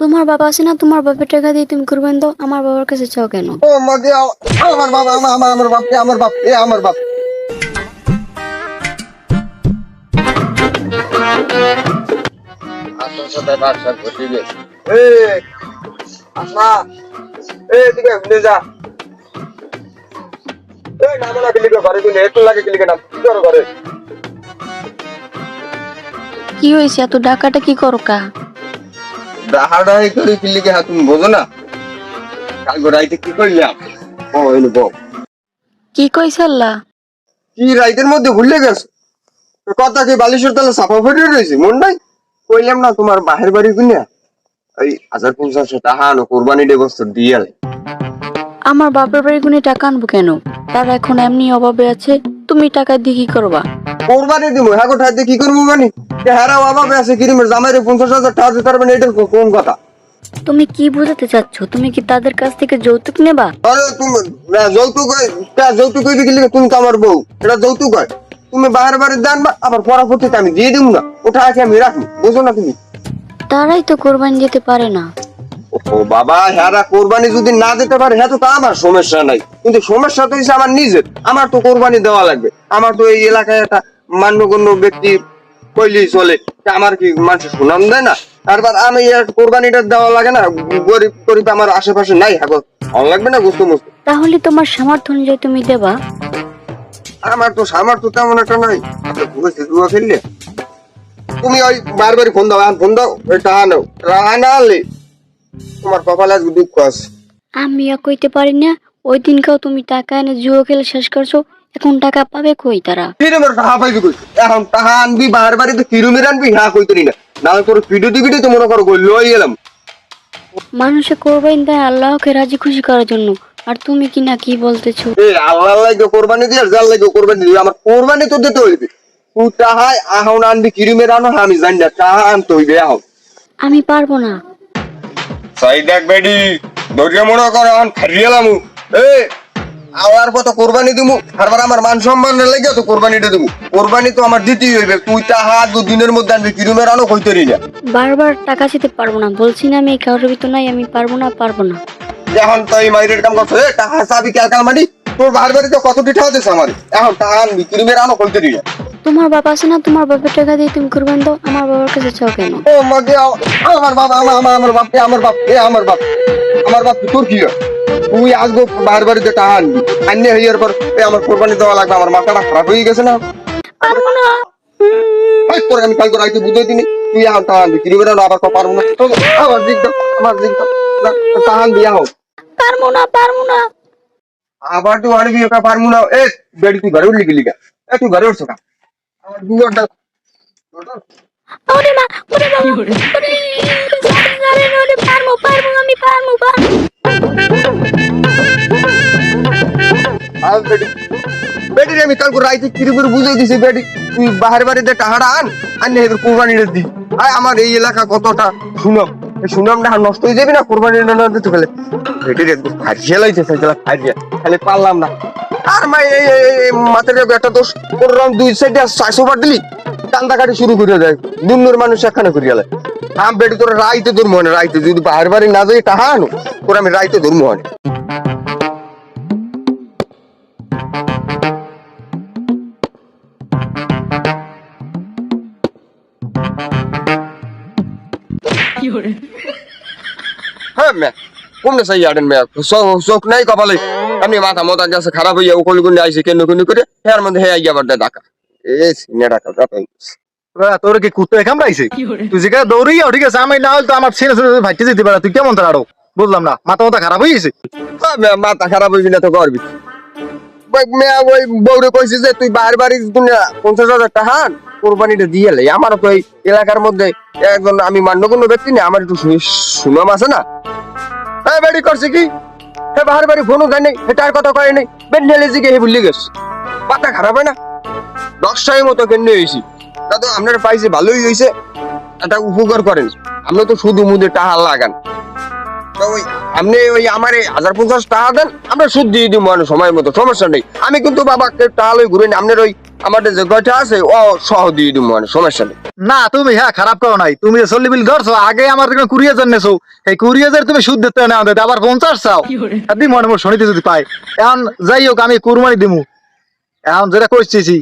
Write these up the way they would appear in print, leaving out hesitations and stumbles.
তোমার বাবা আছে না, তোমার বাপের টাকা দিয়ে তুমি কুরবান দাও, আমার বাবার কাছে চাও কেন? ও মাগে আমার বাবা আমার বাপ আমার বাপ আমার বাপ। আপনার সাথে বাদশা ঘটে গেছে। আসা এদিকে ঘুরে যা। নামলা কিলিকে ঘরে তুই একটু লাগে কিলিকে নাম কি করো ঘরে? কি হয়েছে, এত ডাকাটা কি করো কা? ডাহাডাহি করে কিলিকে হাত তুমি বোঝো না? কাল রাইতে কি করলাম? ও এলো বউ। কি কইছে আল্লাহ? কি রাইতের মধ্যে ভুলে গেছো? কথা কি বালিশের তলে সাফা ফেটে রয়েছে মন নাই? কইলাম না তোমার বাহের বাড়ি কিনা ওই 1500 টাকা আনো কোরবানি ডে বস্তু দিয়ে। আমার বাপের বাড়ি গুনে টাকা আনবো কেন? তারা এখন এমনি অভাবে আছে, তুমি টাকা দিয়ে কি করবা? কোরবানি দিব হ্যাঁ কোথায় কি করবো মানে হেরাও অভাবে আছে কিরিমের জামাইরে 50,000 টাকা দিতে পারবেন এটা কোন কথা? তুমি কি বোঝাতে চাচ্ছ? তুমি কি তাদের কাছ থেকে যৌতুক নেবা? আরে তুমি যৌতুক কইবে কি লিখে? তুমি তো আমার বউ, এটা যৌতুক হয়। তুমি বাহির বাড়ি জানবা আবার পরবর্তীতে আমি দিয়ে দিব না, ওটা আছে আমি রাখি, বুঝো না তুমি? তারাই তো কোরবানি দিতে পারে না। ও বাবা হ্যাঁ কোরবানি যদি না দিতে পারে হ্যাঁ তো আমার সমস্যা নাই, কিন্তু সমস্যা তো হচ্ছে আমার নিজের। আমার তো কোরবানি দেওয়া লাগবে, আমার তো এই এলাকায় একটা মান্যগণ্য ব্যক্তি কইলেই চলে, আমার কি মানুষের সুনাম দেয় না? তারপর আমি কোরবানিটা দেওয়া লাগে না? গরিব গরিব আমার আশেপাশে নাই, হ্যাঁ ভালো লাগবে না গুস্তু মুস্তু? তাহলে তোমার সামর্থ্য অনুযায়ী তুমি দেবা। আমার তো সামর্থ্য তেমন একটা নাই। জুয়া খেললে তুমি ওই বারবারই ফোন দাও ফোন দাও, ওই টাকা নাও, টাকা না আনলে তোমার কপালে আজকে দুঃখ আছে। আমি আর কইতে পারি না, ওই দিনকেও তুমি টাকা এনে জুয়ো খেলে শেষ করছো, এখন টাকা পাবে কই তারা? কিরমের টাকা পাইবি কই? এখন টাকা আনবি বাহার বাড়িতে কিরমের আনবি হ্যাঁ কইতরি না, না তোর ভিডিও দিবি তো মনে করো লই এলাম। মানুষে কোরবানি দেয় আল্লাহকে রাজি খুশি করার জন্য, আর তুমি কি না কি বলতেছো? এই আল্লাহ লাগে কোরবানি দিয়ে আর জাল লাগে কোরবানি দিবি, আমার কোরবানি তো দিতে হইবে। তুই টাকা এখন আনবি কিরমের আনো আমি জানি না, টাকা আনতে হইবে এখন। আমি পারবো না। সাই দেখ বেডি ধৈর্য মনে কর এখন খারিয়ালাম। আওয়ার পর তো কোরবানি দিমু, আরবার আমার মান সম্মান লেগে তো কোরবানিটা দিমু। কোরবানি তো আমার দিতেই হইবে, তুই টাকা 2 দিনের মধ্যে আনবি কিরমের আনো কইতরি না। বারবার টাকা দিতে পারবো না বলছি না, আমি কারোর ভিতর নাই, আমি পারবো না। এখন তো এই মাইরের কাম করছো, টাকা চাবি কাল মানি তোর বাহার বাড়িতে কতটি টাকা দিছে আমার? এখন টাকা আনবি কিরমের আনো কইতরি না। তোমার বাবা আছে না, তোমার বাপের টাকা দিয়ে তুমি কুরবান দাও, আমার বাবার কাছে চাও কেন? ও মাগে আমার বাবা আমার বাপ আমার বাপ আমার বাপ আমার বাপ তোর কি হয়? তুই আসবো বাহার বাড়িতে টাকা আনবি, আনিয়ে হইয়ার পর আমার কোরবানি দেওয়া লাগবে, আমার মাথাটা খারাপ হয়ে গেছে না? পারবো না। তোর আমি কালকে রাইতে বুঝাই দিনি, তুই এখন টাকা আনবি কিরমের আনো আবার পারবো না। আমার দিক দাও টাকা আনবি এখন। পারবো না। আবার তুই আনবি ওটা পারবো না। বেড়ি তুই ঘরে উঠলি গেলি গা? তুই ঘরে উঠছো না? আমার দুয়ারটা ওরে মা, ওরে বাবা, ওরে পারবো, আমি পারবো। বেটি আমি কালকে রাইতে কিরমের বুঝাই দিছি, বেটি তুই বাহার বাড়িতে টাকাটা আনিয়ে কোরবানিটা দি। আমার এই এলাকা কতটা সুনাম, এই সুনামটা নষ্ট হয়ে যাবে না কোরবানিটা না দিতে ফেলে। বেটির একদম ফাঁসিয়ে লাইছে ফাঁসিয়া, খালি পারলাম না। আর মা এই মাথার একটা দোষ করলাম, 2 সাইডে 400 বার দিলি কান্দা কাটি শুরু করে দেয়, দুনিয়ার মানুষ একখানে করিয়া লাই। বেটি তোর রাইতে ধর্ম হয় না, রাইতে যদি বাহার বাড়ি না যাই টাকা আনো তোর আমি রাইতে ধর্ম হয়। হ্যাঁ ম্যা কোনটা সাই আড়েন ম্যা চোখ নাই কপালে, আমি মাথা মতা গেছে খারাপ হইয়া ওকল গুন্ডে আইছে কেন করে হেয়ার মধ্যে হে আইয়া বাড়তে ডাকা তোর কি কুত্তে কামড়াইছে? তুই যেখানে দৌড়িয়া ঠিক আছে, আমি না হলে তো আমার ছেলে ছেলে ভাইতে যেতে পারে, তুই কেমন তার আরো বুঝলাম না, মাথা মাথা খারাপ হয়ে গেছে? মাথা খারাপ হইবি না তো করবি? ওই বউরে কইছে যে তুই বাড়ি 50,000 টাকা কোরবানিটা দিয়ে লাই। আমারও তো এই এলাকার মধ্যে একজন আমি মান্যগণ্য ব্যক্তি না, আমার একটু সুনাম আছে না? হ্যাঁ বেড়ি করছে কি হে বাহার বাড়ি ফোনও দেয় নাই, এটার কথা কয় নাই, বেন্ডেলে জিগে হে ভুলে গেছে। মাথা খারাপ হয় না? 10টার মতো কেন্দ্রে হয়েছি, তা তো আপনার পাইছে ভালোই হয়েছে, একটা উপকার করেন। আপনি তো শুধু মুদে টাকা লাগান, ওই আপনি ওই আমার 1,050 টাকা দেন, আমরা সুদ দিয়ে দিব সময় মতো, সমস্যা নেই। আমি কিন্তু বাবা টাকা লই ঘুরে আপনার ওই আমাদের যে গয়টা আছে ও সহ দিয়ে দিব মানে সমস্যা নেই। না তুমি হ্যাঁ খারাপ করো নাই, তুমি যে 40 বিল ধরছো আগে আমার থেকে 20,000 নেছো, এই 20,000 তুমি সুদ দিতে না আমাদের আবার 50 চাও দি মনে মনে শুনিতে যদি পাই। এখন যাই হোক আমি কুরবানি দিমু, এখন যেটা কইছি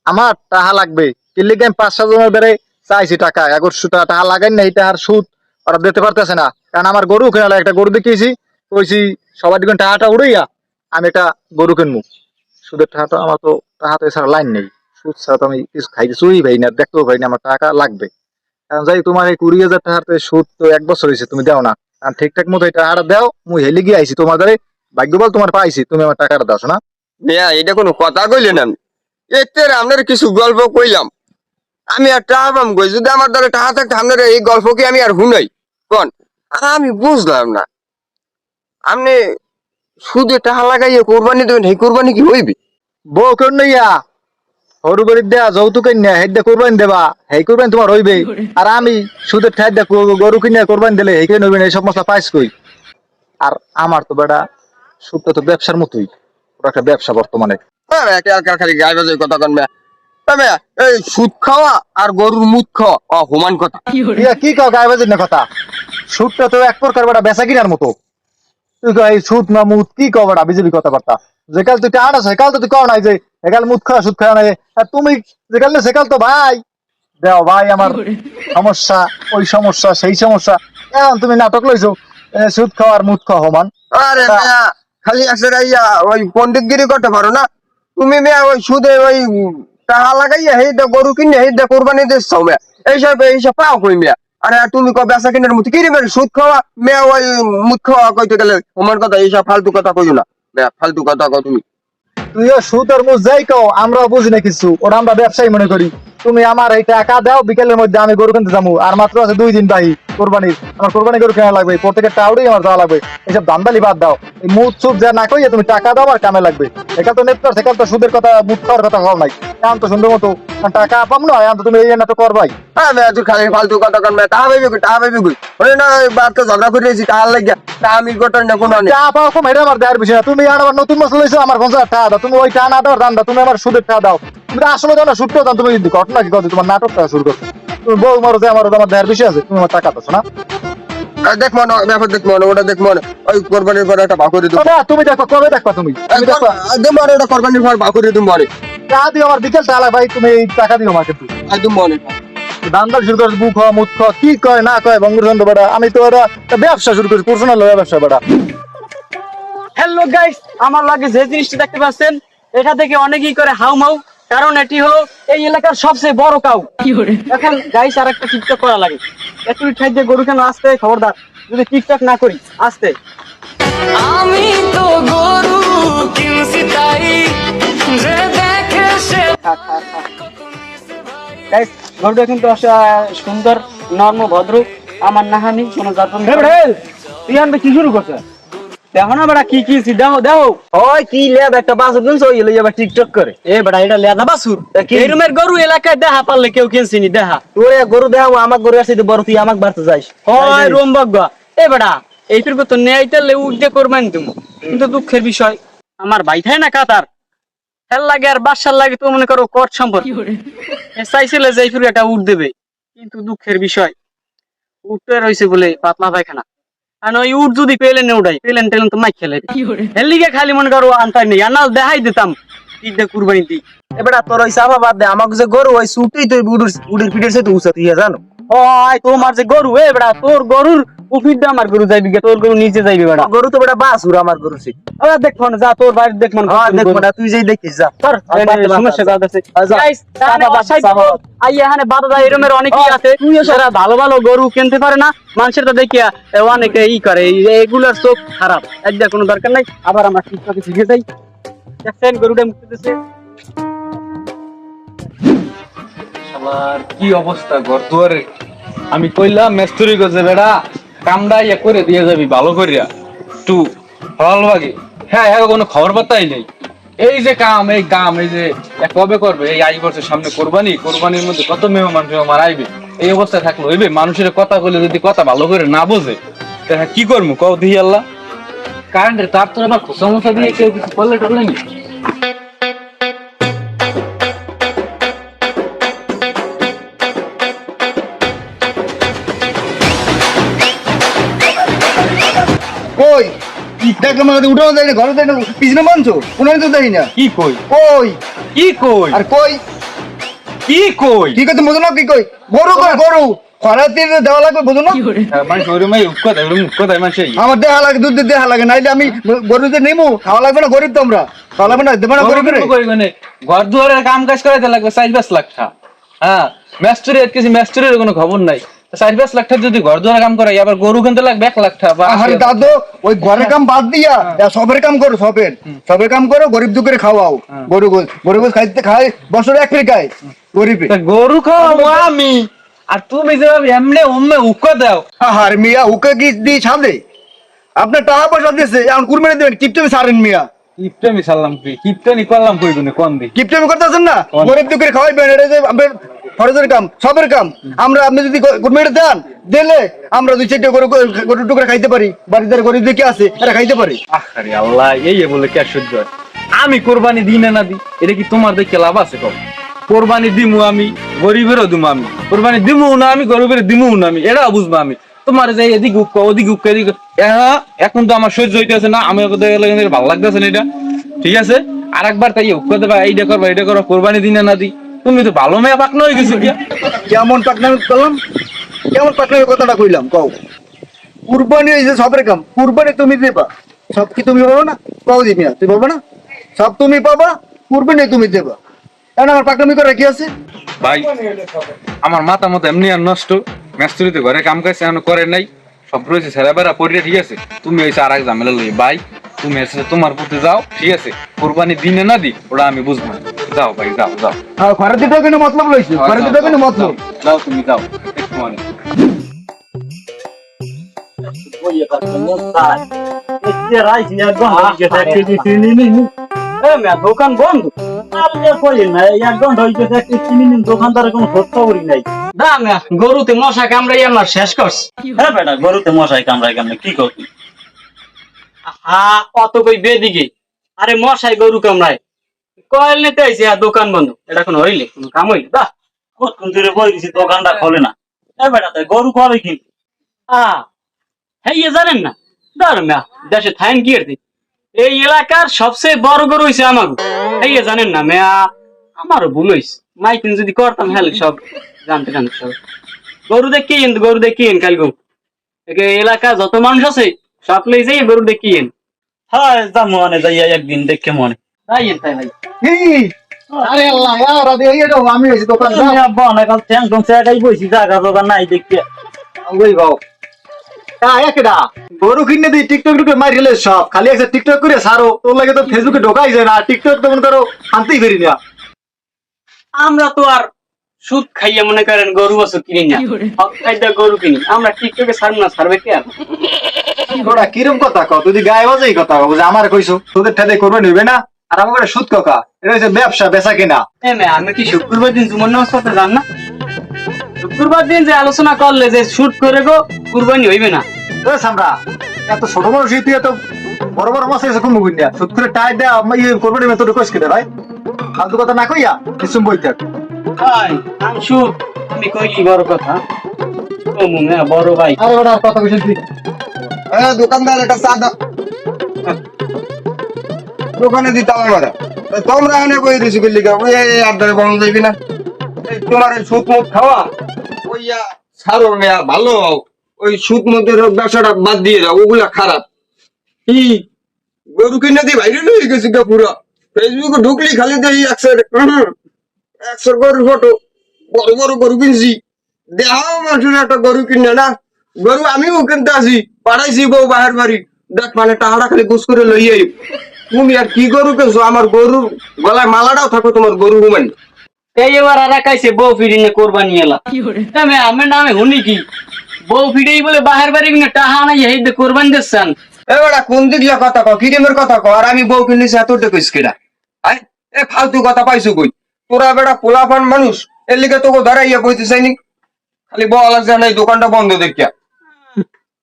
আমার টাকা লাগবে, কিল্লি গেম 5-7 জনের বেড়ে চাইছি টাকা 1100 টাকা লাগাই না, এটা আর সুদ ওরা দিতে পারতেছে না। কারণ আমার গরু কেনা একটা গরু দেখিয়েছি, কইছি সবার দিকে টাকাটা উড়াইয়া আমি একটা গরু কিনবো। সুদের টাকাটা আমার তো টাকাতে ছাড়া লাইন নেই, সুদ ছাড়া তো আমি কিছু খাইতে চুই ভাই না, দেখতেও ভাই না, আমার টাকা লাগবে। এখন যাই তোমার এই 20,000 টাকার সুদ তো 1 বছর হয়েছে তুমি দাও না, আর ঠিকঠাক মতো এই টাকাটা দাও, মুই হেলে গিয়ে আইছি তোমার দ্বারে, ভাগ্যবল তোমার পাইছি, তুমি আমার টাকাটা দাও না। মিয়া এটা কোনো কথা কইলেন আমি? এতে আপনার কিছু গল্প কইলাম, আমি আর টাকা পাম কই? যদি আমার দ্বারা টাকা থাকতো আপনার এই গল্প কি আমি আর শুনাই কোন? আমি বুঝলাম না, আপনি সুদে টাকা লাগাইয়ে কোরবানি দেবেন, এই কোরবানি কি হইবে? বউ কেন নইয়া সরু বাড়ির দেয়া যৌতুক কিনা হেডা কোরবানি দেবা, হেই কোরবানি তোমার হইবে। আর আমি সুদের ঠাই দা গরু কিনা কোরবানি দিলে হেই নইবে, এই সব মশলা পাইস কই? আর আমার তো বেটা সুদটা তো ব্যবসার মতোই, ওটা একটা ব্যবসা বর্তমানে। খালি গায়ে বাজে কথা কন মিয়া। তবে এই সুদ খাওয়া আর গরুর মুখ খাওয়া সমান কথা। ইয়া কি কও গায়ে বাজির না কথা? সুদটা তো এক প্রকার বেটা বেচা কিনার মতো, তুই কই এই সুদ না মুদ কি কও বেটা বিজেপি কথাবার্তা? যেকাল তুই টান আছে সেকাল তো তুই কও নাই যে একাল মুদ খাওয়া সুদ খাওয়া নাই, আর তুমি যেকাল না সেকাল তো ভাই দেও ভাই আমার সমস্যা, ওই সমস্যা সেই সমস্যা, এখন তুমি নাটক লইছো সুদ খাওয়া আর মুদ খাওয়া সমান। আরে মিয়া খালি আছে ইয়া ওই পণ্ডিতগিরি করতে পারো না তুমি মিয়া? ওই সুদে ওই টাকা লাগাইয়া হেই দা গরু কিনে হেই দা কোরবানি দিচ্ছ মিয়া, এইসব পাও কই মিয়া? আরে তুমি কবে বেচা কিনার মতো কি রে সুদ খাওয়া মেয়া ওই মুদ খাওয়া কইতে গেলে আমার কথা, এইসব ফালতু কথা কইও না মেয়া, ফালতু কথা কও তুমি। তুইও সুদ আর মুদ যাই কও, আমরাও বুঝি না কিছু, ওরা আমরা ব্যবসায়ী মনে করি। তুমি আমার এই টাকা দাও, বিকেলের মধ্যে আমি গরু কিনতে যাবো, আর মাত্র আছে 2 দিন ভাই কোরবানির, আমার কোরবানি গরু কেনা লাগবে, প্রত্যেকের টাউড়েই আমার দেওয়া লাগবে। এইসব দান্দালি বাদ দাও, এই মুদ সুদ যা না কইয়া তুমি টাকা দাও আর কামে লাগবে। একাল তো নেট সেকাল তো সুদের কথা মুদ খাওয়ার কথা হল নাই, এখন তো সুন্দর মতো টাকা পাম না, এখন তো তুমি এই নাটক করবাই। হ্যাঁ মেয়া তুই খালি ফালতু কথা কন মেয়া, টাকা পাইবি কই? টাকা পাইবি কই? ওই না ওই বাচ্চা ঝগড়া করে দিয়েছি টাকা লাগিয়া, তা আমি গোটার না কোনো নেই। চা পাও কম, এটা আমার দেওয়ার বিষয় না। তুমি আর আমার নতুন মশলা লইছো, আমার 50 টাকা দাও, তুমি ওই টাকা না দেওয়ার দাম দাও, তুমি আমার সুদের টাকা দাও। তুমি আসলে দাও না, সুদটাও দাও, তুমি ঘটনা কি কথা তোমার নাটকটা শুরু করছো? তুমি বউ মারো যে আমার দেওয়ার বিষয় আছে, তুমি আমার টাকা দাও না। দেখ মনে ব্যাপার, দেখ মনে ওটা দেখ মনে, ওই কোরবানির পরে একটা ভাগ করে দিব। না তুমি দেখো, কবে দেখবা তুমি? তুমি দেখবা একদম মনে ওটা কোরবানির পর ভাগ করে দিব মনে। টাকা দিও আমার, বিকেল টাকা ভাই, তুমি এই টাকা দিও আমাকে। তুই একদম মনে দান্দাল শুরু করছো, বুক খাওয়া মুখ খাওয়া কি কয় না কয় বঙ্গবন্ধু বেটা, আমি তো একটা ব্যবসা শুরু করেছি, পার্সোনাল ব্যবসা বেটা। হ্যালো গাইস, আমার লাগে যে জিনিসটা দেখতে পাচ্ছেন, এটা থেকে অনেকেই করে হাউমাউ, কারণ এটি হলো এই এলাকার সবচেয়ে বড় কাউ। এখন গাইস আর একটা টিকটক করা লাগে, একটু ঠাই দিয়ে গরু কেন আসতে, খবরদার যদি টিকটক না করি আসতে। আমি তো গরু কিনছি তাই যে দেখে সে। গাইস গরুটা কিন্তু সুন্দর নর্ম ভদ্র, আমার নাহানি কোনো জাতন। তুই আনবে কি শুরু করছে? দেখো না বেটা কি কিনছি, দেখো দেখো। ওই কি লেদ একটা বাছুর কিনছো, ওই লইয়া আবার টিকটক করে। এ বেটা এটা লেদা বাছুর, এই রুমের গরু এলাকায় দেখা পারলে কেউ কিনছিনি দেখা। তোর গরু দেখা আমার গরু আছে বড়, তুই আমাকে বাড়তে যাইস। হয় রুম বগা। এ বেটা এই ফিরবে তো নেইতে উঠতে করবেন তুমি, কিন্তু দুঃখের বিষয় আমার ভাই থাকে না কাতার, হেল লাগে আর বাসার লাগে তো মনে করো কট সম্পর্ক। চাইছিলে যে এই ফিরবে একটা উঠ দেবে, কিন্তু দুঃখের বিষয় উঠতে রয়েছে বলে পাতলা পায়খানা। আর ওই উঠ যদি পেলেন উঠাই, পেলেন টেলেন তো মাই খেলে হেলিগে খালি মনে করো আনতাই নেই, আর না দেখাই দিতাম ঈদে কুরবানি দিই। এবারে তোর ওই সাফা বাদ দে, আমাকে যে গরু ওই সুটেই তো উড়ির পিঠের সাথে উঁচা তুই জানো। ওই তোমার যে গরু, এ বেটা তোর গরুর উফিরটা আমার গরু যাইবি গে, তোর গরু নিচে যাইবি বেটা। গরু তো বেটা বাছুর, আমার গরু সে। ওরা দেখো না, যা তোর বাড়ি দেখো না। হ্যাঁ দেখবো না, তুই যেই দেখিস যা। সমস্যা যাচ্ছে গাইস, তাহলে বাসায় তো আই এখানে বাদা এরমের অনেকেই আছে যারা ভালো ভালো গরু কিনতে পারে না, মানুষের তো দেখিয়া অনেকে ই করে, এগুলার চোখ খারাপ, একদম কোনো দরকার নাই। আবার আমরা টিকটকে শিখে যাই, দেখছেন গরুটা মুক্তি দিতেছে। আমার কি অবস্থা ঘর দুয়ারে, আমি কইলাম মেস্তুরি গজে বেড়া কামটা ইয়ে করে দিয়ে যাবি ভালো করিয়া একটু ভালো লাগে। হ্যাঁ হ্যাঁ কোনো খবর পাতাই নেই, এই যে কাম এই কাম এই যে কবে করবে, এই আই বছর সামনে কোরবানি, কোরবানির মধ্যে কত মেহমান টেহমান আইবে, এই অবস্থায় থাকলে হইবে? মানুষের কথা বলে যদি কথা ভালো করে না বোঝে কি করবো কও দিই আল্লাহ। কারেন্টের তার তো আবার খোসা মোসা দিয়ে কেউ কিছু করলে টরলে নি। কই দেখলাম না উঠাও যায় না ঘরে যায় না পিছনে মানছো কোনো তো দেই না কি কই কই কি কই আর কই কি কই কি কথা বুঝো না কি কই গরু কই গরু খরাতে দেওয়া লাগবে বুঝো না মানে ওরমই উক্কা দেয় মানুষ আমার দেহা লাগে দুধ দেহা লাগে নাইলে আমি গরুতে নেমু খাওয়া লাগবে না গরিব তো আমরা খাওয়া লাগবে না দেবো না গরিব ঘর দুয়ারের কাম কাজ করাইতে লাগবে 4-5 লাখ টাকা হ্যাঁ মেস্তুরি কিছু মেস্তুরির কোনো খবর নাই 4-5 লাখ টাকা যদি ঘর দুয়ারের কাম করাই আবার গরু কিনতে লাগবে 1 লাখ টাকা আরে দাদু ওই ঘরের কাম বাদ দিয়া সবের কাম করো সবের কাম করো গরিব দুঃখের খাওয়াও গরু খাইতে খায় বছরে এক খায় গরিবে গরু খাওয়াবো আমি আর তুমি যে এমনি অম্মে উক্কা দাও আর মিয়া হুকে কি দিয়ে ছাদে আপনার টাকা পয়সা দিয়েছে এখন কুরবানি দেবেন কিপটেমি সারেন মিয়া কিপটামি সারলাম কি কিপটানি করলাম কই গুনে কোন দিক কিপটেমি করতেছেন না গরিব দুঃখের খাওয়াইবেন এটা যে আপনার ফরজের কাম সবের কাম আমরা আপনি যদি কুরবানি দেন দিলে আমরা 2-4টা গরু টুকরা খাইতে পারি বাড়িতে গরিব দেখে আছে এরা খাইতে পারে আরে আল্লাহ এই বলে কে সহ্য হয় আমি কোরবানি দিই না দিই এটা কি তোমার দেখে লাভ আছে কম কোরবানি দিমু আমি গরিবেরও দিমু আমি কোরবানি দিমু না আমি গরিবের দিমু না আমি এটাও বুঝবো আমি তোমার যে এদিক উক্কা ওদিক উক্কা এদিক এখন তো আমার সহ্য হইতেছে না আমি ভালো লাগতেছে না এটা ঠিক আছে আর একবার তাই উক্কা দেবা এইটা করবা এটা করো কোরবানি দিই না দিই তুমি তো ভালো মেয়ে পাকনা হয়ে গেছো কি কেমন পাকনামি করলাম কেমন পাকনামি কথাটা কইলাম কও কুরবানি হইছে সবের কাম কুরবানি তুমি দেবা সব কি তুমি পাবো না কও দি মিয়া তুই পাবো না সব তুমি পাবা কুরবানি তুমি দেবা এখন আমার পাকনামি করে কি আছে ভাই আমার মাথা মতো এমনি আর নষ্ট মেস্তুরিতে ঘরে কাম কাজ এখনো করে নাই সব রয়েছে ছেড়া বেড়া পড়িয়া ঠিক আছে তুমি হয়েছে আর এক ঝামেলা লই ভাই তুমি এসে তোমার প্রতি যাও ঠিক আছে কোরবানি দিনে না দি ওটা আমি বুঝবো না যাও ভাই যাও যাও আর ঘরে দিতে কেন মতলব লইছো ঘরে দিতে কেন মতলব যাও তুমি যাও একটু মানে দোকান বন্ধ দোকানদারের কোনো খোঁজ খবরই নাই না গরুতে মশা কামড়াই আমার শেষ করছে হ্যাঁ বেটা গরুতে মশাই কামড়াই কামড়ে কি করবি অত কই বেদিকে আরে মশাই গরু কামড়ায় কয়েল নিতে আইসি দোকান বন্ধ এটা কোনো হইলে কোনো কাম হইলে দা কতক্ষণ ধরে বই দিছি দোকানটা খোলে না হ্যাঁ বেটা তাই গরু কবে কিনবে হ্যাঁ জানেন না দাঁড় না দেশে থাইন কি আর এই এলাকার সবচেয়ে বড় গরু হইছে আমার এই জানেন না মেয়া আমারও ভুল হইছে মাইকিং যদি করতাম হ্যাঁ সব জানতে সব গরু দেখিয়েন গরু দেখিয়েন কাল গরু এলাকা যত মানুষ আছে সব লই যাই গরু দেখিয়েন হ্যাঁ যা মনে যাই একদিন দেখে মনে তাই তাই ভাই আরে আল্লাহ ইয়ার আদি এই দাও আমি হইছি দোকান দাও বনে কাল টেনশন সেটাই বইছি জায়গা দোকান নাই দেখতে ওই বাও একদা গরু কিনে দি টিকটক টুকে মারিলে সব খালি একটা টিকটক করে সারো তোর লাগে তো ফেসবুকে ঢোকাই যায় না টিকটক তো মনে করো শান্তিই ফেরি না আমরা তো আর সুদ খাইয়া মনে করেন গরু বছর কিনি না খাইতে গরু কিনি আমরা টিকটকে ছাড়ব না ছাড়বে কে আর ওরা কিরম কথা কও তুই গায়ে বাজেই কথা কও যে আমার কইছো তোদের ঠেলে করবে নিবে না আর আমার সুদ কাকা এটা হচ্ছে ব্যবসা বেচা কিনা আমি কি শুক্রবার দিন জুমন নামাজ পড়তে যান না শুক্রবার দিন যে আলোচনা করলে যে শুট করে গো কুরবানি হইবে না আমরা এত ছোট মানুষ তুই এত বড় বড় মাছ এসে কমবো কিনা সুদ করে টাই দেয়া করবে নিবে তোর কোশ কেটে ভাই ফালতু কথা না কইয়া কিছু বই থাক আমি শুট আমি কইলি বড় কথা বড় ভাই আরে ওটা কথা কইছিস তুই দোকানদার একটা চা দাও দোকানে দিতাম আমার তোমরা এনে কই দিছি গেলি ওই আড্ডারে বন্ধ যাইবি না তোমার সুদ মুখ খাওয়া ওইয়া সারো মেয়া ভালো ওই সুদ মধ্যে ব্যবসাটা বাদ দিয়ে দাও ওগুলা খারাপ কি গরু কিনে দিয়ে ভাইরাল হয়ে গেছি গা পুরা ফেসবুকে ঢুকলি খালি দেখি একশো গরুর ফটো বড় বড় গরু কিনছি দেখাও মানুষের একটা গরু কিনে না গরু আমিও কিনতে আসি পাঠাইছি বউ বাহের বাড়ি দেখ মানে টাকাটা খালি গুছ করে লইয়ে তুমি আর কি গরু কিনছো আমার গরুর গলায় মালাটাও থাকো তোমার গরু ঘুমেন এই এবার আর কাইছে বউ ফিরিনে কোরবানি এলা আমি নামে শুনি কি বউ ফিরেই বলে বাহের বাড়ি কিনে টাহা নাই এই দে কোরবানি দিচ্ছেন এবারে কোন দিকলা কথা কও কিরিমের কথা কও আর আমি বউ কিনেছি এত কইস কিনা আয় এ ফালতু কথা পাইছো কই তোরা বেটা পোলাপান মানুষ এর লিগে তোকে ধরাইয়া কইতে চাইনি খালি বল আছে না এই দোকানটা বন্ধ দেখিয়া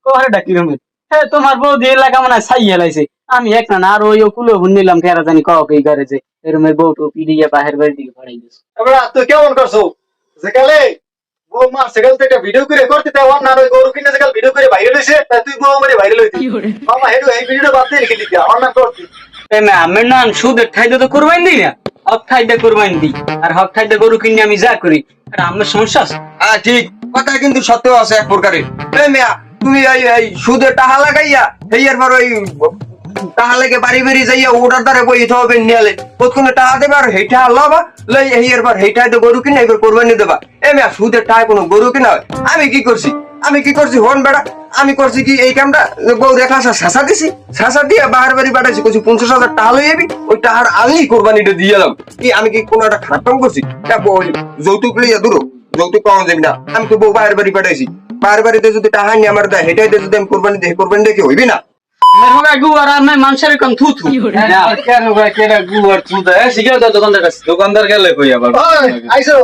কোহারে ডাকি রমে হ্যাঁ তোমার বউ দিয়ে এলাকা মনে হয় ছাই হেলাইছে আমি এক না আর ওই কুলো শুনলাম কেরা জানি কাউকে এই ঘরে যে এরমের বউ টু পিড়িয়ে বাহের বাড়ির দিকে পড়াই দিছে এবারে তুই কেমন করছো যে কালে বউ মারছে গেল থেকে ভিডিও করে করতে তাই ওর না ওই গরু কিনে গেল ভিডিও করে ভাইরাল হইছে তাই তুই বউ মারি ভাইরাল হইতি মামা হেডু এই ভিডিওটা বাদ দিয়ে রেখে দিতে আমার না করতি এ মে আমি না সুদের ঠাইতে তো করবাই দিই না, হক ঠাইতে করবাই দিই, আর হক ঠাইতে গরু কিনে আমি যা করি আর আমার সমস্যা আছে। হ্যাঁ ঠিক কথা, কিন্তু সত্য আছে এক প্রকারের। এই মিয়া তুমি এই সুদে টাকা লাগাইয়া হেয়ার পর ওই টাকা লেগে বাড়ি বাড়ি যাইয়া ওটার দ্বারা বইতে হবে নিয়ালে কতক্ষণে টাকা দেবে আর হেইটা লবা লই হেয়ার পর হেইটাই তো গরু কিনে এবার কোরবানি দেবা। এই মিয়া সুদের টাকা কোনো গরু কিনা হয়? আমি কি করছি হন বেড়া, আমি করছি কি এই কামটা বউ রেখা শাসা দিছি, শাসা দিয়ে বাহার বাড়ি পাঠাইছি, কইছি 50,000 টাকা লই যাবি, ওই টাকার আমি কোরবানিটা দিয়ে এলাম। কি আমি কি কোনো একটা খারাপ কাম করছি? যৌতুক লইয়া দূর, যৌতুক পাওয়া যাবে না। আমি তো বউ বাহার বাড়ি পাঠাইছি, বাহার বাড়িতে যদি টাকা নিয়ে আমার দেয় হেটাই দিয়ে যদি আমি কোরবানি দিই, কোরবানি দেখে হইবি না। मैं होगा गुआर আর मैं মানুষের কম থু থু না কেন ভাই কেডা গুয়ার চুদা শিখাও তো দোকানদার কাছে, দোকানদার গেলে কই আবার ওই আইছো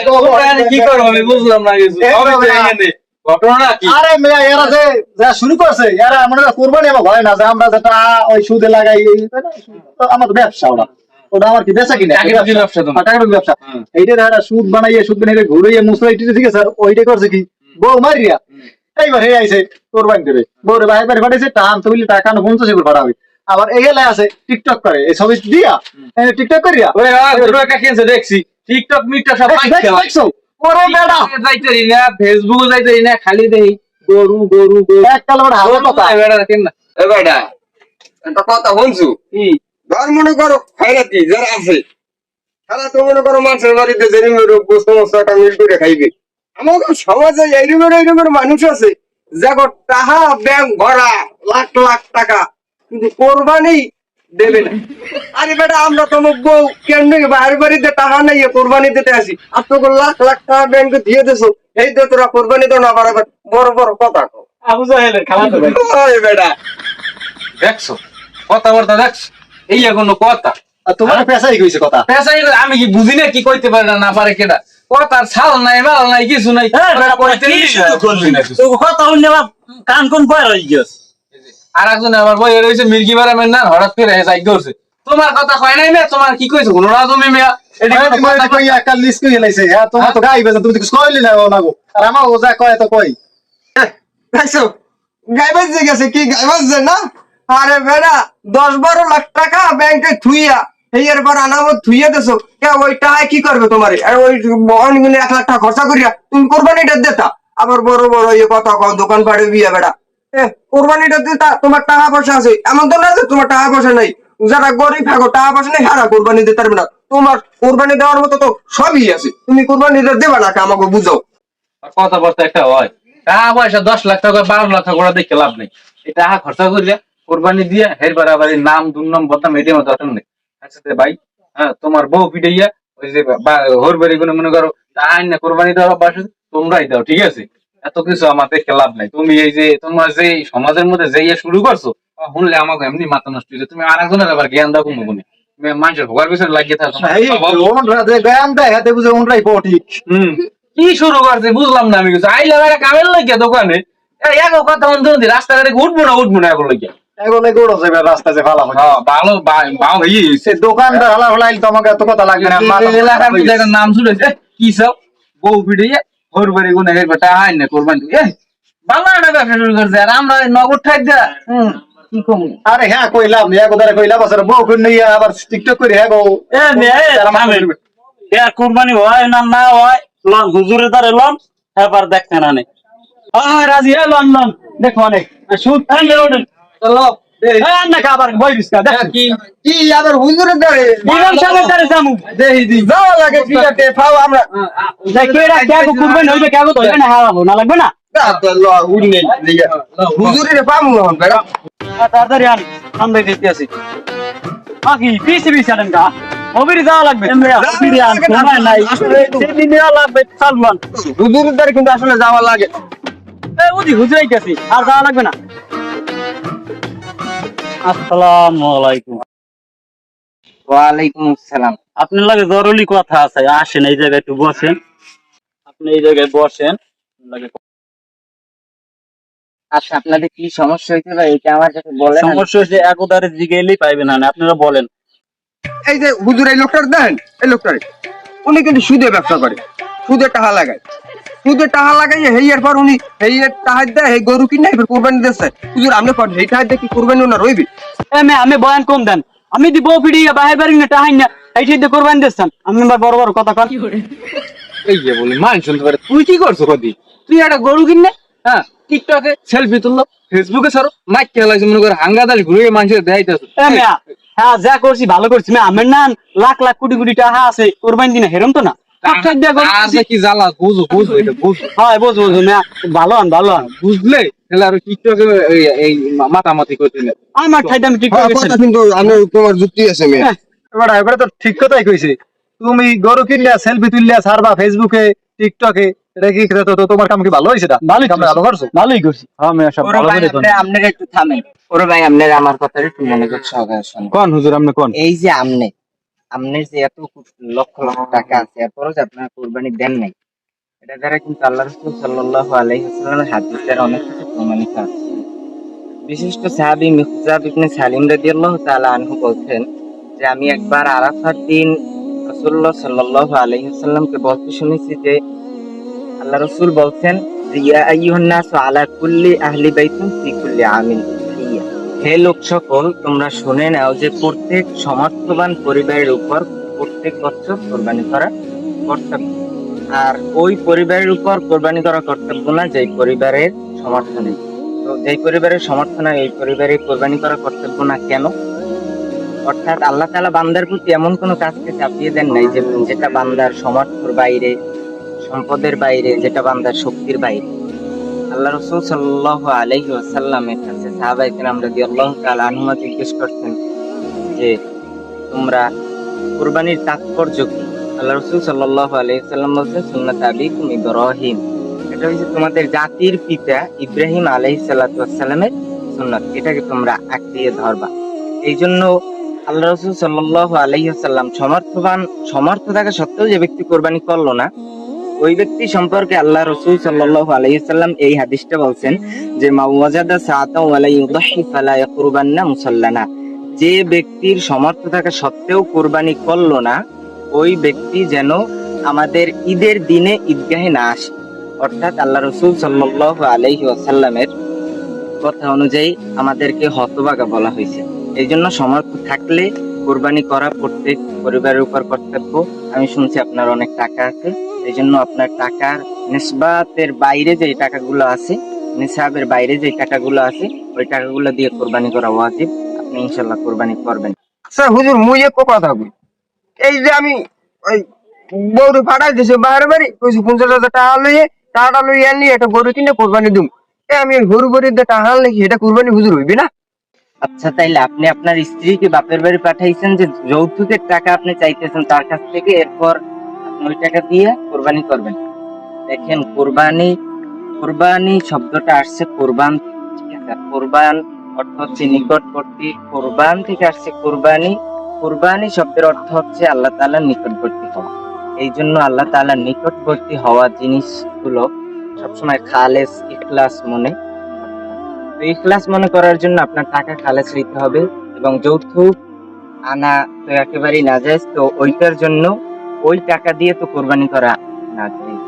তোমরা কি করো আমি বুঝলাম না কিছু। আমি তো এখানে ঘটনা কি? আরে মেয়া এরা যে যা শুরু করছে এরা মনে হয় কোরবানি আমার ভয় না যে আমরা যেটা ওই সুদে লাগাই আমার তো ব্যবসা ওটা আমার কি বেচা কিনা চাকরি বাকরির ব্যবসা তোমার? টাকার ব্যবসা এইটা একটা সুদ বানাইয়ে ঘুরিয়ে মুসলাই ঠিক আছে স্যার ওইটা করছে কি বউ মারিয়া এইবার হে আইছে কোরবানি দেবে বউরে বাইরে বাইরে পাঠাইছে টান তো বলি টাকা 50 করে ভাড়া হবে। আবার এই গেলে আছে টিকটক করে এই ছবি দিয়া টিকটক করিয়া ওরে গরু একা কিনছে দেখছি, টিকটক মিটটা সব দেখছো ওরে বেড়া যাইতেরি না, ফেসবুকে যাইতেরি না, খালি দেই গরু গরু গরু এক কালো বড় হাজার কথা বেড়া কেন না এ বেটা একটা কথা শুনছু? কি ধর মনে করো খাইরাতি যারা আছে তারা তো মনে করো মানুষের বাড়িতে যেরকম সমস্ত একটা মিল করে খাইবে। আমাদের সমাজে এইরকমের মানুষ আছে যাগো টাকা ব্যাংক ভরা লাখ লাখ টাকা কিন্তু কোরবানি দেবে না। আরে বেটা আমরা তো বউ কেন বাইরের বাড়িতে টাকা নাই কোরবানি দিতে আসি, আর তোকে লাখ লাখ টাকা ব্যাংকে দিয়ে দেছো, এই তো তোরা কোরবানি দাও না বারবার বড় বড় কথা কও। আবু জাহেলের খালা তো ভাই ওই বেটা দেখছো কথাবার্তা দেখছো, এই কোনো কথা তোমার পেশাই কইছে কথা পেশাই আমি কি বুঝি না কি কইতে পারে না না পারে কেডা কথার ছাল নাই মাল নাই কিছু নাই। তো কথা হইলে কান কোন কয় রই গেছে। আর একজন আবার বই রয়েছে মির্গি বারামের না হঠাৎ করে যাই করছে, তোমার কথা কয় নাই মেয়ে, তোমার কি কইছো কোনো না তুমি মেয়া এটি কোনো কথা কই একটা লিস্ট কই লাইছে হ্যাঁ তোমার তো গাইবে তুমি কিছু কইলি না ও নাগো আর আমার ও যা কয় তো কই দেখছো গাইবাজ যে গেছে কি গাইবাজ যে না। আরে বেড়া 10-12 লাখ টাকা ব্যাংকে থুইয়া এর পর আনামত থুইয়া দেছো কে ওই টাকা কি করবে তোমারে? আর ওই অনেকগুলো 1 লাখ টাকা খরচা করিয়া তুমি কোরবানিটা দিতা, আবার বড় বড় ইয়ে কথা কও দোকান পাড়ে বিয়া বেড়া। কোরবানিটা দিতা তোমার টাকা পয়সা আছে এমন তো না যে তোমার টাকা পয়সা নাই। যারা গরিব থাকো টাকা পয়সা নেই হারা কোরবানি দিতে পারবে না, তোমার কোরবানি দেওয়ার মতো তো সবই আছে, তুমি কোরবানিটা দেবা না আমাকে বুঝাও। কথাবার্তা একটা হয় টাকা পয়সা 10 লাখ টাকা 12 লাখ টাকা ওরা দেখে লাভ নেই, এই টাকা খরচা করিয়া কোরবানি দিয়ে হের বাড়াবাড়ি নাম দুর্নাম বদনাম এটির মতো দরকার নেই। আচ্ছা ভাই হ্যাঁ তোমার বউ পিটাইয়া ওই যে হোর বাড়ি কোনো মনে করো আইন না কোরবানি দেওয়া বাস তোমরাই দাও ঠিক আছে, এত কিছু আমার দেখে লাভ নাই। তুমি এই যে তোমার যে সমাজের মধ্যে যাইয়া শুরু করছো শুনলে আমাকে এমনি মাথা নষ্ট হয়েছে, তুমি আর একজনের আবার জ্ঞান দাও কোনো গুণে মানুষের ভোগার পিছনে লাগিয়ে থাকো। কি শুরু করছে বুঝলাম না আমি কিছু, আইলা বেড়া কামের লাগিয়া দোকানে এক কথা বন্ধু রাস্তাঘাটে উঠবো না এখন লাগিয়া রাস্তা যে ভালো ভালো বাও হয়েছে দোকানদার হালা হলাই তোমাকে এত কথা লাগবে না এলাকার মধ্যে একটা নাম শুনেছে কি সব বউ পিটিয়ে ঘর বাড়ি গুনে বেটা আইন না কোরবানি বাংলা একটা ব্যবসা শুরু করছে আর আমরা নগদ ঠাই দেয়া কি কম। আরে হ্যাঁ কইলাম একদারে কইলাম আসলে বউ করে নিয়ে আবার টিকটক করে হ্যাঁ গো কোরবানি হয় না না হয় লন হুজুরের দ্বারে লন এবার দেখতে না নেই রাজি হ্যাঁ লন লন দেখো অনেক সুদ চলো না খাবার বই বিস্কা দেখ কি কি আবার হুজুরের দ্বারে ইমাম সাহেবের দ্বারে যামু দেই দি যাওয়া লাগে ঠিক আছে ফাও আমরা কেডা কেগো কুরবানি হইবে কেগো তো হইবে না হারাবো না লাগবে না হুজুরের পাবো না বেড়া তাড়াতাড়ি আন সামনে দিতে আসি বাকি পিছে পিছে আনেন গা ওবিরি যাওয়া লাগবে ওবিরি আন সময় নাই সেদিন যাওয়া লাগবে সালমান হুজুরের দ্বারে কিন্তু আসলে যাওয়া লাগে। এই ওদি হুজুরাই গেছি আর যাওয়া লাগবে না। আসসালামু আলাইকুম। ওয়ালাইকুম আসসালাম। আপনার লাগে জরুরি কথা আছে, আসেন এই জায়গায় একটু বসেন, আপনি এই জায়গায় বসেন। আচ্ছা আপনাদের কি সমস্যা হইতে পারে এটা আমার কাছে বলেন। সমস্যা হচ্ছে একদারে জিগেলেই পাইবেন না, আপনারা বলেন। এই যে হুজুর এই লোকটার দেন এই লোকটারে উনি কিন্তু সুদে ব্যবসা করে, সুদের টাকা লাগায় সুদের টাকা লাগাই হেই এরপর উনি হেই এর টাকা দেয় হেই গরু কিনে এবার কোরবানি দিচ্ছে হুজুর আপনি কোন হেই টাকা দিয়ে কি কোরবানি না রইবি এ মে আমি বয়ান কম দেন আমি দি বউ ফিড়িয়া বাহির বাড়ি না টাহাই না এই সেই কোরবানি দিচ্ছেন আমি এবার বড় বড় কথা কন এই যে বলি মান শুনতে পারে তুই কি করছো কদি তুই একটা গরু কিনে হ্যাঁ টিকটকে সেলফি তুললো ফেসবুকে ছাড়ো মাইক খেলাইছে মনে করে হাঙ্গাদালি ঘুরে মানুষের দেখাইতেছো এ মেয়া হ্যাঁ যা করছি ভালো করছি মে আমার না লাখ লাখ কোটি কোটি টাকা আছে কোরবানি দিনে হেরম তো না টাকা দিয়া আর করছি যে কি জ্বালা বুঝো বুঝো এটা বুঝো হয় বুঝ বুঝ মেয়া ভালো আন ভালো আন বুঝলে তাহলে আর টিকটকে এই মাতামাতি করতে না আমার ঠাইতে আমি ঠিক হ্যাঁ, করে কথা কিন্তু আমি তোমার যুক্তি আছে মেয়ে এবারে তো ঠিক কথাই কইছে তুমি গরু কিনলে সেলফি তুললে ছাড়বা ফেসবুকে টিকটকে এটা কি তো তোমার কাম কি ভালো হয়েছে ভালোই কাম ভালো করছো ভালোই করছি হ্যাঁ মেয়া সব ভালো করে কোন আপনারা একটু থামেন ওরে ভাই আপনারা আমার কথাটা একটু মনোযোগ সহকারে শুনুন কোন হুজুর আপনি কোন এই যে আপনার যে এত লক্ষ লক্ষ টাকা আছে এরপরও যে আপনারা কোরবানি দেন নাই এটা দ্বারা কিন্তু আল্লাহ রাসূল সাল্লাল্লাহু আলাইহি ওয়াসাল্লামের হাদিসের অনেক কিছু প্রমাণিত আছে বিশিষ্ট সাহাবী মিকদাদ ইবনে সালিম রাদিয়াল্লাহু তাআলা আনহু বলছেন যে আমি একবার আরাফার দিন রাসূলুল্লাহ সাল্লাল্লাহু আলাইহি ওয়াসাল্লামকে বলতে শুনেছি যে আল্লাহ রাসূল বলছেন যে ইয়া আইয়ুহান নাসু আলা কুল্লি আহলি বাইতিন ফি কুল্লি আমিন উযহিয়া। হে লোক সকল তোমরা শুনে নাও যে প্রত্যেক সমর্থবান পরিবারের উপর প্রত্যেক বছর কোরবানি করা কর্তব্য আর ওই পরিবারের উপর কোরবানি করা কর্তব্য না যেই পরিবারের সমর্থ নেই তো যেই পরিবারের সমর্থ নাই ওই পরিবারে কোরবানি করা কর্তব্য না কেন অর্থাৎ আল্লাহ তাআলা বান্দার প্রতি এমন কোনো কাজকে চাপিয়ে দেন নাই যে যেটা বান্দার সমর্থর বাইরে সম্পদের বাইরে যেটা বান্দার শক্তির বাইরে আল্লাহ রাসূল সাল্লাল্লাহু আলাইহি ওয়াসাল্লামের কাছে সাহাবায়ে কেরাম রাদিয়াল্লাহু তাআলা আনহুম জিজ্ঞেস করতেন যে তোমরা কুরবানির তাৎপর্য কি আল্লাহ রাসূল সাল্লাল্লাহু আলাইহি ওয়াসাল্লাম বলেছেন সুন্নাত আবিকুম ইব্রাহিম এটা হচ্ছে তোমাদের জাতির পিতা ইব্রাহিম আলাইহিস সালাতু ওয়াস সালামের সুন্নাত এটাকে তোমরা আঁকড়িয়ে ধরবা এই জন্য আল্লাহ রাসূল সাল্লাল্লাহু আলাইহি ওয়াসাল্লাম সমর্থ থাকা সত্ত্বেও যে ব্যক্তি কোরবানি করলো না ওই ব্যক্তি সম্পর্কে আল্লাহ রাসূল সাল্লাল্লাহু আলাইহি ওয়াসাল্লাম এই হাদিসটা বলছেন যে মা ওয়াজাদা সাআতা ওয়ালা ইউদাহি ফালা ইয়াকুরবান্না মুসাল্লানা যে ব্যক্তির সমর্থ থাকা সত্ত্বেও কোরবানি করলো না ওই ব্যক্তি যেন আমাদের ঈদের দিনে ঈদগাহে না আসে অর্থাৎ আল্লাহ রাসূল সাল্লাল্লাহু আলাইহি ওয়াসাল্লামের কথা অনুযায়ী আমাদেরকে হতভাগা বলা হয়েছে এই জন্য সমর্থ থাকলে কোরবানি করা প্রত্যেক পরিবারের উপর কর্তব্য আমি শুনছি আপনার অনেক টাকা আছে এই জন্য আপনার টাকার নিসবাতের বাইরে যে টাকাগুলো আছে নিসাবের বাইরে যে টাকাগুলো আছে ওই টাকাগুলো দিয়ে কোরবানি করা ওয়াজিব আপনি ইনশাআল্লাহ কোরবানি করবেন স্যার হুজুর মুই এক কথা কই এই যে আমি ওই বউরে ফাটাই দিছে বাইরে বাড়ি কইছি 50,000 টাকা লইয়ে টাকাটা লইয়ে আনলি একটা গরু কিনে কোরবানি দিম আমি ওই গরু গরুর দিয়ে টাকা আনলে কি এটা কোরবানি হুজুর হইবি না আচ্ছা তাইলে আপনি আপনার স্ত্রীকে বাপের বাড়ি পাঠাইছেন যে যৌতুকের টাকা আপনি চাইতেছেন তার কাছ থেকে এরপর আপনি ওই টাকা দিয়ে কোরবানি করবেন দেখেন কোরবানি শব্দটা আসছে কোরবান ঠিক আছে কোরবান অর্থ হচ্ছে নিকটবর্তী কোরবান থেকে আসছে কোরবানি শব্দের অর্থ হচ্ছে আল্লাহ তাআলার নিকটবর্তী হওয়া এই জন্য আল্লাহ তাআলার নিকটবর্তী হওয়া জিনিসগুলো সবসময় খালেস ইখলাস মনে তো ইখলাস মনে করার জন্য আপনার টাকা খালেস হইতে হবে এবং যৌতুক আনা তো একেবারেই নাজায়েজ তো ওইটার জন্য ওই টাকা দিয়ে তো কোরবানি করা নাজায়েজ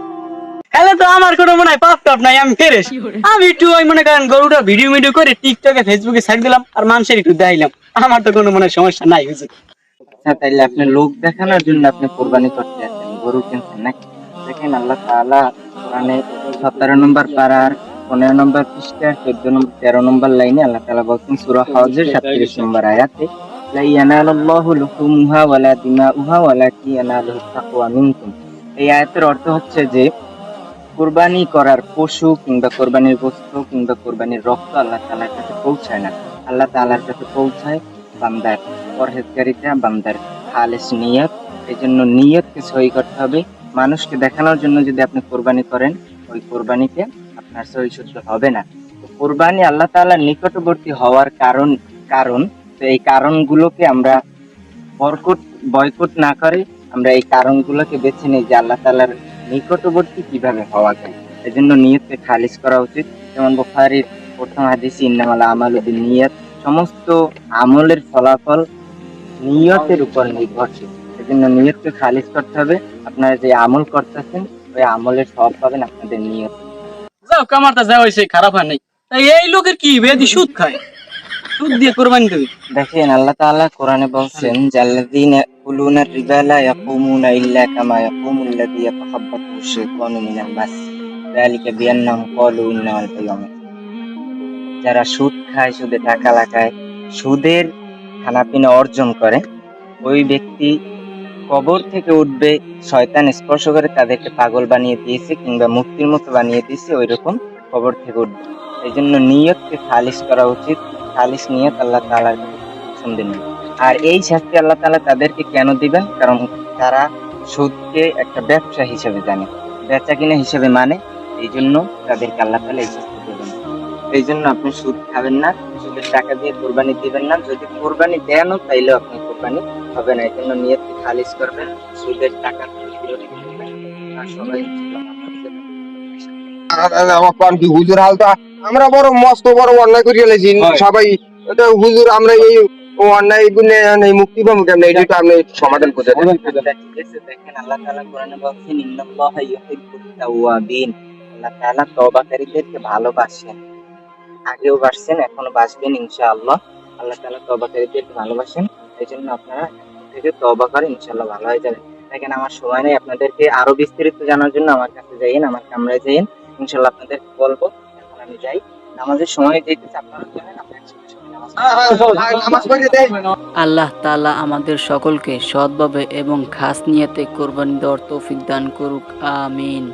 তাহলে তো আমার কোনো মনে হয় পাপ টাপ নাই আমি ফেরেস আমি একটু ওই মনে করেন গরুটা ভিডিও করে টিকটকে ফেসবুকে ছাড় দিলাম আর মানুষের একটু দেখাইলাম আমার তো কোনো মনে হয় সমস্যা নাই হুজুর আচ্ছা তাইলে আপনি লোক দেখানোর জন্য আপনি কোরবানি করতে আসেন গরু কিনছেন নাকি দেখেন আল্লাহ তাআলা কোরআনে 17 নম্বর পারার 15 নম্বর পৃষ্ঠা 13 নম্বর লাইনে আল্লাহ তাআলা বলেন সূরা হজের 37 নম্বর আয়াতে লা ইয়ানালুল্লাহু লুহুমুহা ওয়ালা দিমাউহা ওয়ালাকিন ইয়ানালুহুত তাকওয়া মিনকুম এই আয়াতের অর্থ হচ্ছে যে কুরবানি করার পশু কিংবা কোরবানির বস্তু কিংবা কোরবানির রক্ত আল্লাহ তাআলার কাছে পৌঁছায় না আল্লাহ তাআলার কাছে পৌঁছায় বান্দার পরহেজগারিতা বান্দার খালেস নিয়ত এই জন্য নিয়তকে সহি করতে হবে মানুষকে দেখানোর জন্য যদি আপনি কোরবানি করেন ওই কোরবানিতে আপনার সহি শুদ্ধ হবে না তো কোরবানি আল্লাহ তাআলার নিকটবর্তী হওয়ার কারণ তো এই কারণগুলোকে আমরা বয়কট না করে আমরা এই কারণগুলোকে বেছে নিই যে আল্লাহ তাআলার নিকটবর্তী কিভাবে হওয়া যায় এজন্য নিয়তকে খালিস করা উচিত যেমন বুখারীর প্রথম হাদিস ইন্নামাল আমালু বিন্নিয়াত সমস্ত আমলের ফলাফল নিয়তের উপর নির্ভরশীল এজন্য নিয়তকে খালিস করতে হবে আপনারা যে আমল করতেছেন ওই আমলের সব পাবেন আপনাদের নিয়ত। যাও কামারটা যা হয়েছে খারাপ হয় নাই। তাই এই লোকের কি বেদি সুদ খায়, সুদ দিয়ে কোরবানি দেবে। দেখেন আল্লাহ তাআলা কোরআনে বলছেন জাল্লাযীনা ইয়াকুলুনা রিবা লা ইয়াকুমুনা ইল্লা কামা ইয়াকুমুল লাযী ইয়াতাখাব্বাতুহু শাইতানু মিনাল মাস যালিকা বিআন্নাহুম ক্বালু ইন্নামাল বাইউ মিথল। যারা সুদ খায়, সুদে টাকা লাগায়, সুদের খানাপিনা অর্জন করে, ওই ব্যক্তি কবর থেকে উঠবে, শয়তান স্পর্শ করে তাদেরকে পাগল বানিয়ে দিয়েছে কিংবা মূর্তির মতো বানিয়ে দিয়েছে, ওই রকম কবর থেকে উঠবে। এই জন্য নিয়তকে খালিস করা উচিত। খালিস নিয়ত আল্লাহ তাআলার পছন্দ নেই। আর এই শাস্তি আল্লাহ তাআলা তাদেরকে কেন দিবেন? কারণ তারা সুদকে একটা ব্যবসা হিসেবে জানে, বেচা কিনা হিসেবে মানে, এই জন্য তাদেরকে আল্লাহ তাআলা এই শাস্তি দেবেন। এই জন্য আপনি সুদ খাবেন না, সুদের টাকা দিয়ে কোরবানি দিবেন না। যদি কোরবানি দেনও তাইলেও আপনি কোরবানি হবে না। এই জন্য নিয়তকে খালিস করবেন, সুদের টাকা থেকে বিরত থাকবেন। আর সবাই আমার কোন কি হুজুর হালটা আমরা বড় মস্ত বড় অন্যায় করিয়া লেছি হয়। সবাই। এটা হুজুর আমরা এই অন্যায় গুনে এই মুক্তি পাবো কেমন, এটা তো আপনি সমাধান করতে দেন। ঠিক আছে, দেখেন আল্লাহ তাআলা কোরআনে বলছেন ইন্নাল্লাহা ইউহিব্বুত তাওয়াবিন। আল্লাহ তাআলা তওবাকারীদেরকে ভালোবাসেন, আগেও বাসছেন, এখনো বাসবেন ইনশাআল্লাহ। আল্লাহ তাআলা তওবাকারীদেরকে ভালোবাসেন। এই জন্য আপনারা এখন থেকে তওবা করেন, ইনশাআল্লাহ ভালো হয়ে যাবেন। দেখেন আমার সময় নেই, আপনাদেরকে আরো বিস্তারিত জানার জন্য আমার কাছে যাইয়েন, আমার কামরায় যাইয়েন, ইনশাআল্লাহ আপনাদেরকে বলবো। এখন আমি যাই, নামাজের সময় দিতেছে, আপনারা জানেন, আপনারা একসাথে সবাই নামাজ পড়বেন। নামাজ পড়ে দেয়। আল্লাহ তাআলা আমাদের সকলকে সৎভাবে এবং খাস নিয়তে কোরবানি দেওয়ার তৌফিক দান করুক, আমিন।